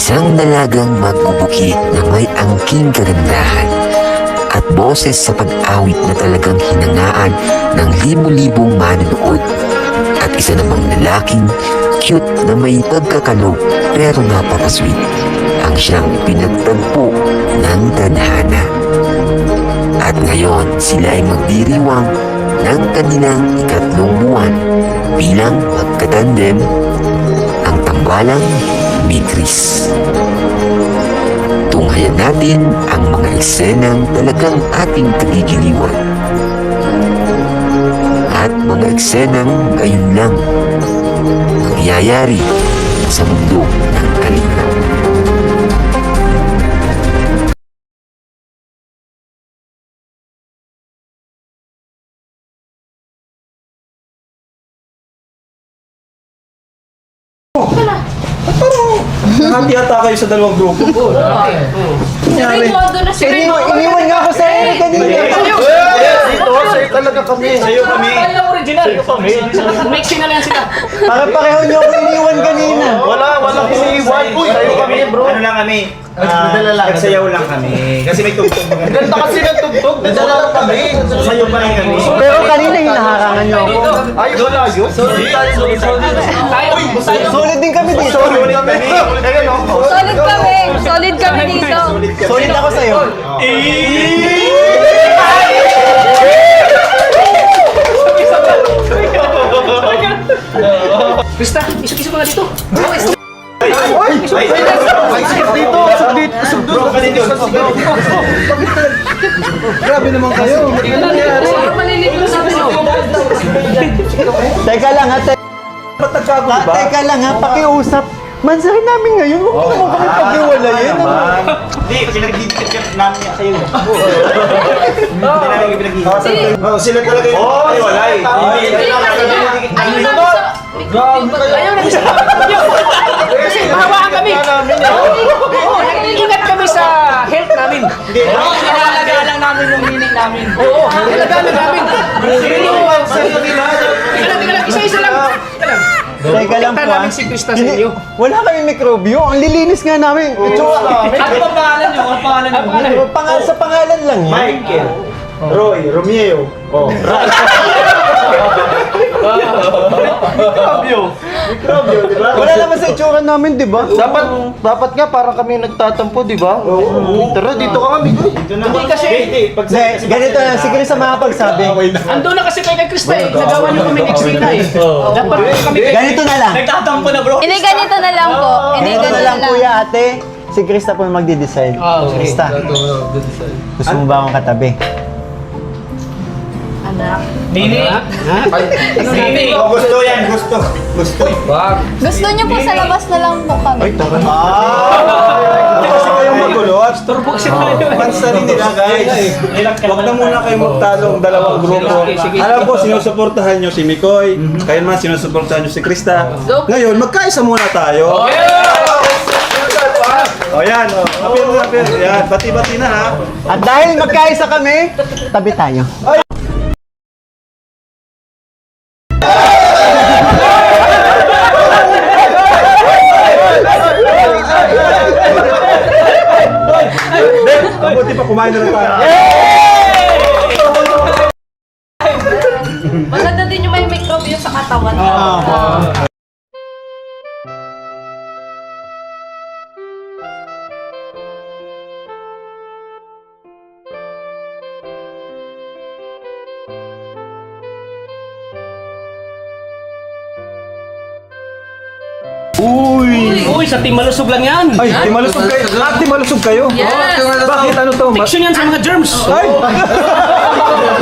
Isang dalagang magbubukit na may angking kagandahan at boses sa pag-awit na talagang hinangaan ng libu-libong manonood. At isa namang lalaking cute na may pagkakalog pero napaka-sweet ang siyang pinagtagpo ng tadhana. At ngayon sila ay magdiriwang ng kanilang ikatlong buwan bilang magkatandem, ang tambalang Beatrice. Tunghayan natin ang mga eksenang talagang ating kagigiliwan at mga eksenang gayon lang nangyayari sa mundo ng kalinaw. Hati ata kayo sa dalawang grupo. Nangyari. Iniwan nga ako sa iyo kanina. Dito, sa'yo talaga kami. Sa'yo kami. Sa'yo kami. Mixing na lang sila. Para pareho niyo ako iniwan kanina. Walang iniwan. Sa'yo kami, bro. Ano lang kami? Nagsayaw lang kami. Kasi may tugtog mga Ganda kasi ng tugtog. Nadala lang kami. Sayaw pa rin kami. Pero kanina hinaharangan niyo ako. Ay, wala yun. Solid din kami dito. Solid kami. Solid kami! Solid kami dito! Solid ako sa'yo. Krista, isok-isok ka nga dito. Ay, dito. Bro, kanina grabe naman kayo. Parang malilito sa amin. Teka lang ha. Ba't nagkago ba? Teka lang ha. Pakiusap. Mansahin namin ngayon. Huwag mo naman kami pag-iwalayin. Hindi, kasi nag-didikit namin sa'yo. Hindi namin yung pinag-didikit. Sila talaga yung walay. Ayaw namin sa... Ayaw namin sa... Kasi mahawaan kami. Oo, nag-iingat kami sa health namin. Inalaga lang namin yung meaning namin. Oo, inalaga namin. Teka lang, isa-isa lang. Teka lang po ha. namin si Krista sa iyo. Wala kami mikrobyo. Ang lilinis nga namin. Ano pa pangalan nyo? Ano pangalan nyo? Sa pangalan lang yan. Michael, Roy, Romeo. Mikrobyo, di ba? Wala naman sa itsura namin, di ba? Dapat nga para kami nagtatampo, di ba? Tara, dito ka kami. Dito na. Hindi kasi- Hindi, ganito na. Sige rin sa mga pagsabi. Andun na kasi kayo kay Krista eh. Nagawa nyo kami eksena eh. Dapat kami kayo. Ganito na lang. Nagtatampo na bro. Hindi, ganito na lang po. Hindi, Ganito na ganito lang, na lang. kuya, ate. Si Krista po yung magdi-decide. Krista, gusto mo ba akong katabi? Nini. Nini. Gusto yan, gusto. Gusto niyo po sa labas na lang po kami. Hindi kasi kayong magulo. Turbo kasi tayo. Pansarin nila, guys. Huwag na muna kayo magtalo ang dalawang grupo. Sige. Alam ko, sinusuportahan nyo si Mikoy. Kayo naman, sinusuportahan nyo si Krista. Ngayon, magkaisa muna tayo. O yan, o. Apir. Yan, bati-bati na ha. At dahil magkaisa kami, tabi tayo. Mabuti pa, kumain na lang tayo. Maganda din yung may microbio sa katawan. Uy, sa team malusog lang yan. Ay, timalusog kayo. Timalusog kayo? Yes. Bakit ano to? Fiction yan sa mga germs. Ay!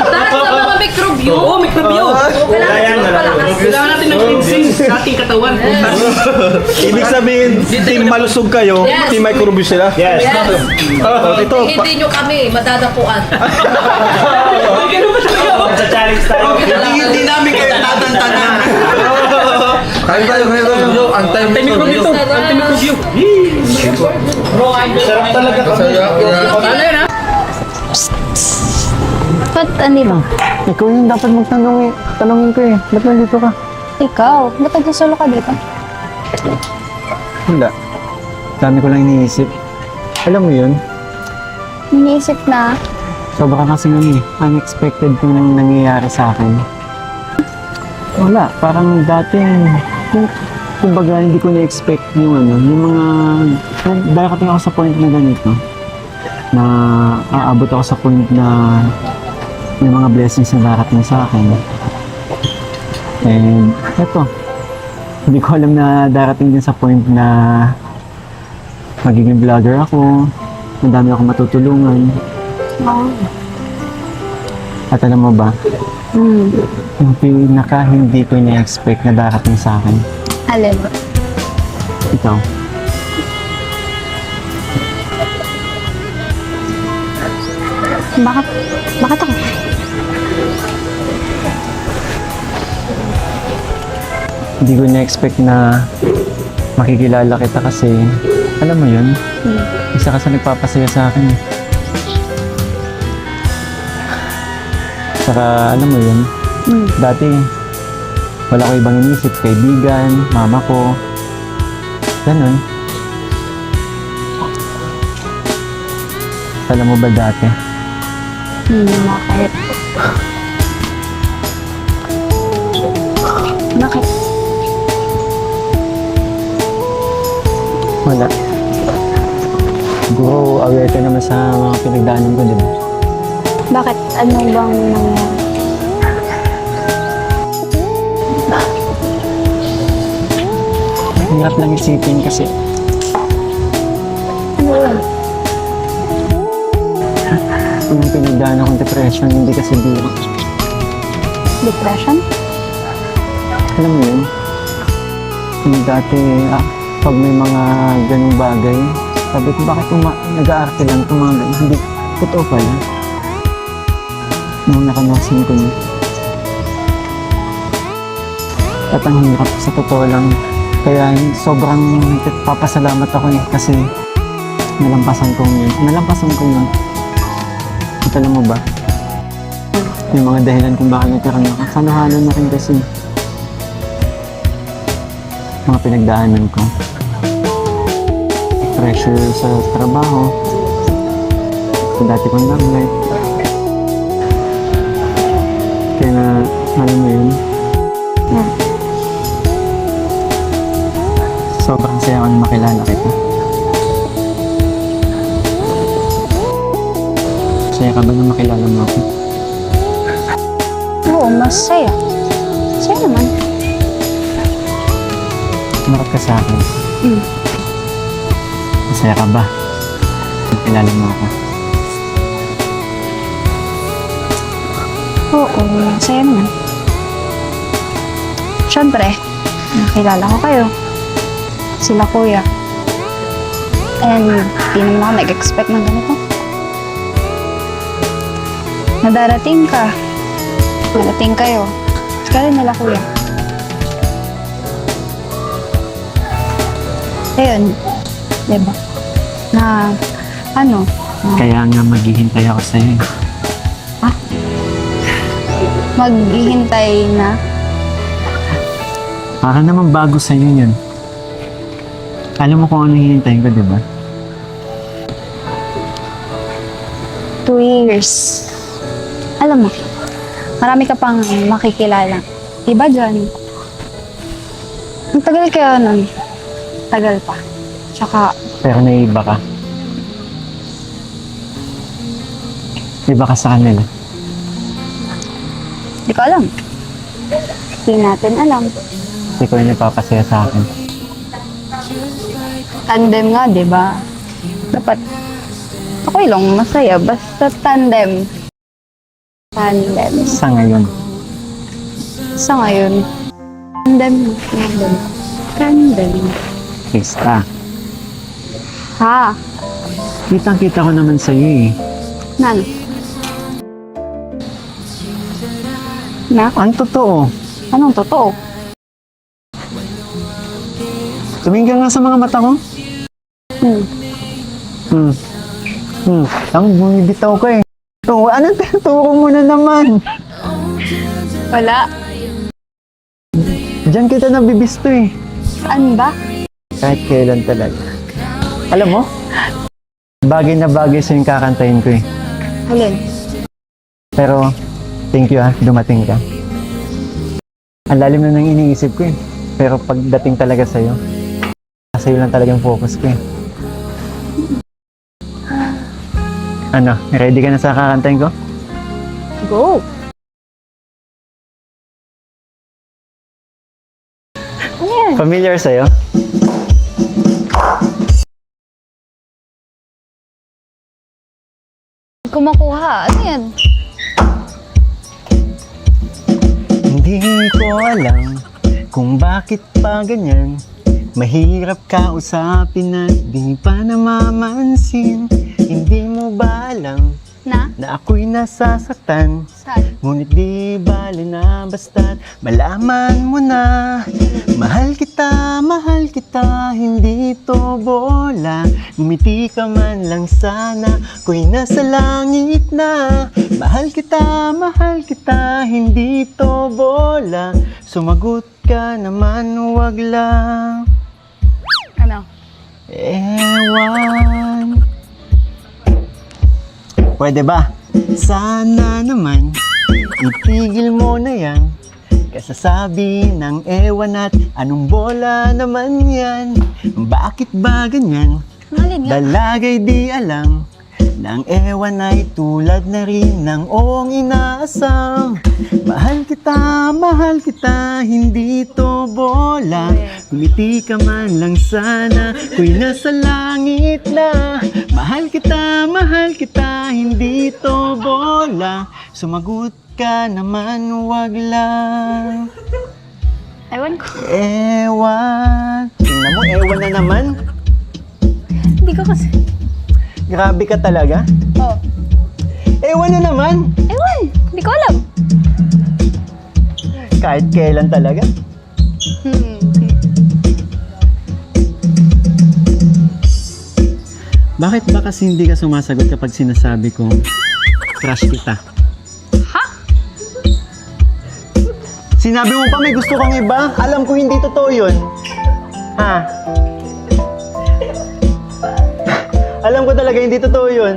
Lahat ng mga microbio. Oo, mikrobyo. Kailangan natin ng cleansing sa ating katawan. Ibig sabihin, team malusog kayo, Yes. team microbio sila? Yes. Ito, Hindi nyo kami madadapuan. Ganun ba talaga? Sa challenge tayo. Hindi namin kayo tatantanan. Kain tayo. Antimikrobyo to. Antimikrobyo. Sarap talaga kami. Ano yun ha? Ba't ano ba? Ikaw yung dapat magtanong eh. Tanongin ko eh. Ba't nandito ka? Ikaw? Ba't nagsasolo ka dito? Wala. Dami ko lang iniisip. Alam mo yun, Iniisip na, sobra kasi unexpected kung nangyayari sa akin. Wala, parang dati, kumbaga hindi ko na-expect yung yung mga, darating ako sa point na ganito, na aabot ako sa point na may mga blessings na darating sa akin. And eto, hindi ko alam na darating din sa point na magiging vlogger ako, madami akong matutulungan. At alam mo ba, yung pinaka hindi ko na-expect na darating sa akin, alin. ito. Bakit ako? Hindi ko na-expect na makikilala kita kasi, alam mo yun, isa ka sa nagpapasaya sa akin. Saka, alam mo yun, dati, wala ko ibang inisip, kaibigan, mama ko, ganun. Alam mo ba dati? Bakit? Bakit? Wala. Siguro, aware ka naman sa mga pinagdaanan ko, di ba? Bakit? Ano bang nangyari? Hirap lang isipin kasi Ano yun? yung pinagdaanan kong depression, hindi kasi biro. Depression? Alam mo yun? Yung dati, pag may mga ganung bagay, sabi ko, bakit nag-aarte lang itong mga ganun? Hindi, totoo pala. Nung nakamasin ko niya. At ang hirap, sa totoo lang. Kaya sobrang papasalamat ako kasi nalampasan ko yun. At alam mo ba? Yung mga dahilan kung bakit nagkaroon ako. Saluhalo na rin kasi mga pinagdaanan ko. Pressure sa trabaho. Sa dati kong love life. Kaya na, alam mo yun? Sobrang saya ko na makilala kita. Saya ka ba na makilala mo ako? Oo, masaya. Masaya naman. Marap ka sa akin. Masaya ka ba? Makilala mo ako. Oo, masaya naman. Siyempre, nakilala ko kayo. Sila kuya. And di naman ako nag-expect ng ganito. Nadarating ka. Narating kayo. Kaya nila kuya. Ayun. Diba? Na, ano? Kaya nga maghihintay ako sa'yo. Maghihintay na. Para naman bago sa'yo yun. Alam mo kung ano hihintayin ko, di ba? 2 years. Alam mo, marami ka pang makikilala. Iba dyan. Ang tagal kaya nun. Tagal pa. Tsaka, Pero naiiba ka. Iba ka sa kanila. di ko alam. Hindi natin alam. Ikaw yung nagpapasaya sa akin. Tandem nga, di ba? Dapat, okay lang, masaya. Basta tandem. Tandem. Sa ngayon. Sa ngayon, tandem. Tandem. Tandem. Krista, Ha? kitang-kita ko naman sa'yo eh. Nan? Na? Ang totoo. Anong totoo? Tumingin ka nga sa mga mata ko. Ang bumibitaw ko eh. Anong tinuturo mo na naman? Wala. Diyan kita nabibisto eh. Saan ba? Kahit kailan talaga. Alam mo, bagay na bagay sa yung kakantahin ko eh. Alin? Pero, thank you dumating ka. Ang lalim na nang iniisip ko eh. Pero pagdating talaga sa'yo, sa'yo lang talagang focus ko eh. Ano, ready ka na sa kakantahin ko? Go! Ayan. Familiar sa'yo? Kumakuha. Ano yan? Hindi ko alam kung bakit pa ganyan. Mahirap kausapin at di pa namamansin. Hindi mo ba alam na ako'y nasasaktan? Saan? Ngunit di bali na basta't malaman mo na. Mahal kita, hindi to bola. Ngumiti ka man lang sana, ako'y nasa langit na. Mahal kita, hindi to bola. Sumagot ka naman, wag lang Ano? ewan. Pwede ba? Sana naman, itigil mo na yan. Kasasabi ng ewan at anong bola naman yan. Bakit ba ganyan? Alin nga? Dalagay di alam ng ewan ay tulad na rin ng oong inaasam. Mahal kita, hindi to bola. Ngumiti ka man lang sana, ako'y nasa langit na. Mahal kita, hindi to bola. Sumagot ka naman, wag lang Ewan ko. ewan. Tingnan mo, ewan na naman. Hindi ko kasi. Grabe ka talaga. Oh. Ewan na naman. Ewan! Hindi ko alam. Kahit kailan talaga. Bakit ba kasi hindi ka sumasagot kapag sinasabi kong crush kita? Ha? Sinabi mo pa may gusto kang iba? Alam ko hindi totoo yun. Ha? Alam ko talaga hindi totoo yun.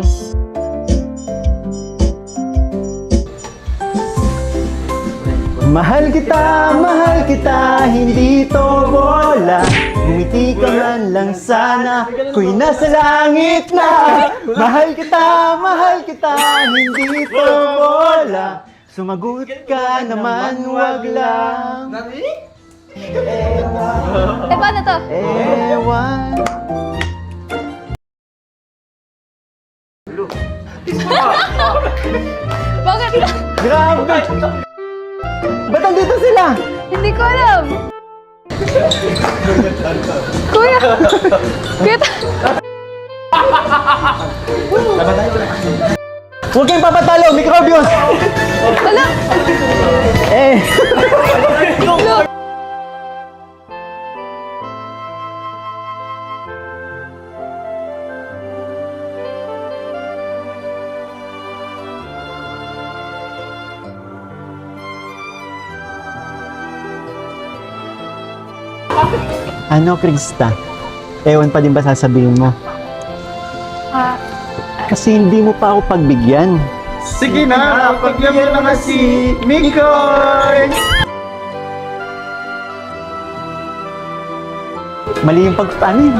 Mahal kita, hindi to bola. Ngumiti ka man lang sana, ako'y nasa langit na. Mahal kita, hindi to bola. Sumagot ka naman, wag lang Eh, paano to? ewan. Bakit? Grabe! Ba't nandito sila? Hindi ko alam. Kuya! Kuya! Huwag kayong papatalo, Microbius! Wala! Eh, ano, Krista? Ewan pa din ba sasabihin mo? Ah, Kasi hindi mo pa ako pagbigyan. Sige na, pagyan mo naman si Mikoy! Mali yung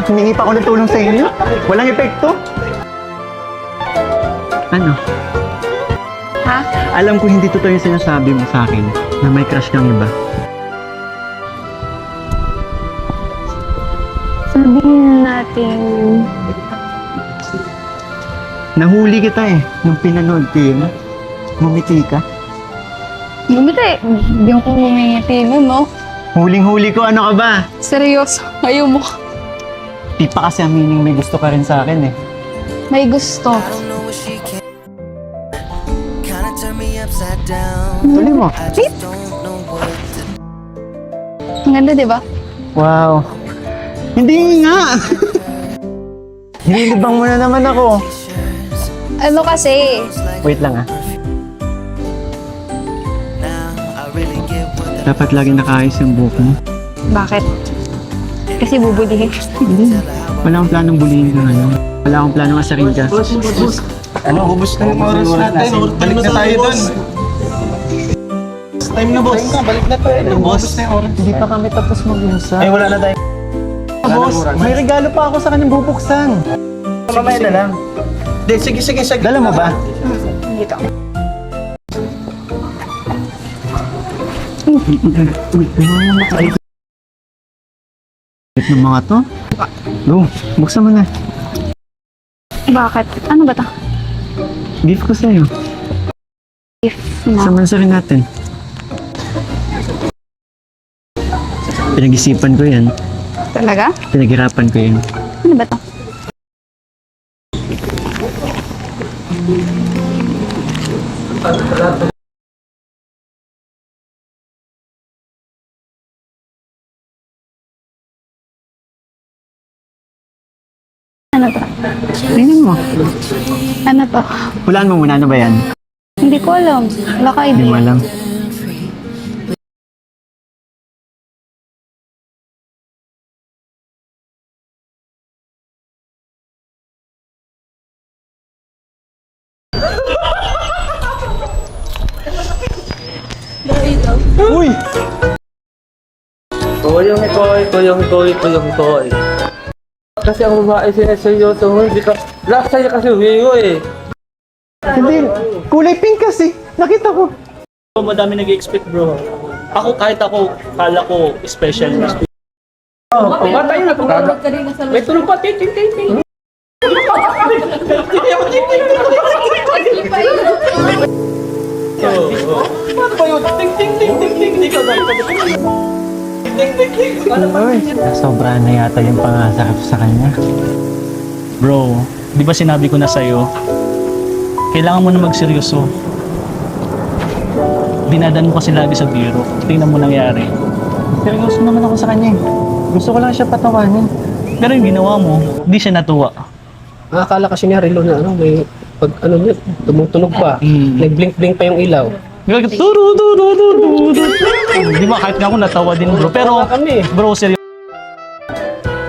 humingi pa ako ng tulong sa inyo. Walang epekto. Ano? ha? Alam ko hindi totoo yung sinasabi mo sa akin na may crush kang iba. Sabihin natin... Nahuli kita nung pinanood ko yun. Ngumiti ka. Bumiti. Hindi ko humingiti nun, no? Huling-huli ko, ano ka ba? Seryoso. Ayaw mo. Di pa kasi aminin may gusto ka rin sa akin May gusto. Tuloy mo. Ang ganda, di ba? Wow. Hindi nga. Hinilibang mo na naman ako. Ano kasi? Wait lang Dapat lagi nakaayos yung buhok mo. Bakit? Kasi bubulihin. Hindi. Wala akong planong bulihin ng ano. Wala akong planong asarin ka. Ano, ubos na yung oras natin. Balik na tayo doon. Time na, boss. Balik na tayo. Ubos na yung oras. Hindi pa kami tapos mag-usap. Ay, wala na tayo. Boss, may regalo pa ako sa kanyang bubuksan. Mamaya na lang. Hindi, sige. Dala mo ba? Dito. Bit ng mga to? Go, buksan mo na. Bakit? Ano ba to? Gift ko sa'yo. If na. Samansa rin natin. Pinag-isipan ko yan. Talaga? Pinaghirapan ko yan. Ano ba to? Ano to? Tingnan mo. Ano to? Hulaan mo muna, ano ba yan? Hindi ko alam. Wala ka Hindi mo idea. alam. Uy! Kuyong hikoy. Kasi ang babae sinerseryoso mo, hindi ka... Last sa'yo kasi humingo eh. Hindi, kulay pink kasi. Nakita ko. Madami nag-expect bro. Ako kahit ako, kala ko special. Batay na kung may tulog pa, ting. Uy, sobra na yata yung pangasakit sa kanya. Bro, di ba sinabi ko na sa'yo, kailangan mo na magseryoso. Dinadaan mo kasi lagi sa biro. Tingnan mo nangyari. Seryoso naman ako sa kanya eh. Gusto ko lang siya patawanin. Pero yung ginawa mo, di siya natuwa. Nakakala kasi niya relo na ano, may pag ano niya, tumutunog pa. Nag-blink-blink pa yung ilaw. Turu. Di ba kahit nga ako natawa din bro. Pero bro, seryoso.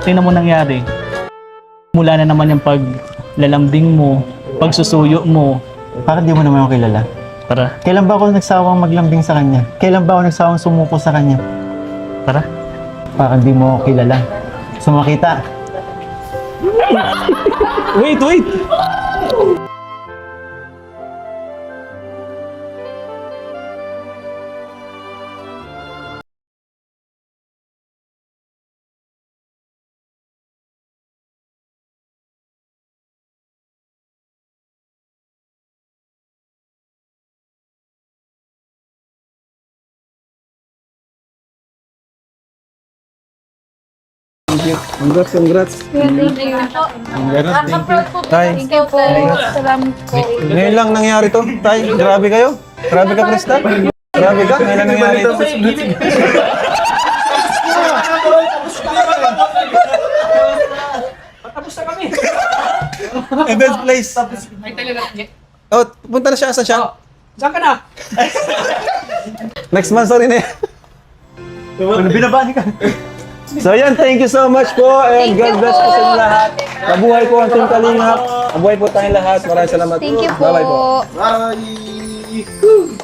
Tingnan mo nangyari. Mula na naman yung paglalambing mo, pagsusuyo mo. Parang di mo naman ako kilala. Tara, Kailan ba ako nagsawang maglambing sa kanya? Kailan ba ako nagsawang sumuko sa kanya? tara. Parang di mo ako kilala. Sumakita. Wait! Congrats. Tay, Thank you po. Salamat po. ngayon lang nangyari to. Tay, grabe kayo. Grabe ka, Krista. Grabe ka, ngayon lang nangyari to. Tapos na kami. Event place. May talaga. Oh, punta na siya. Asan siya? Saan ka na? Next month, sorry na yan. Binabani ka. So yan, thank you so much po and Thank you God bless po po. sa inyo lahat. Mabuhay po ang Team Kalingap. Mabuhay po tayong lahat. Maraming salamat. Thank you po. Bye-bye po. Bye!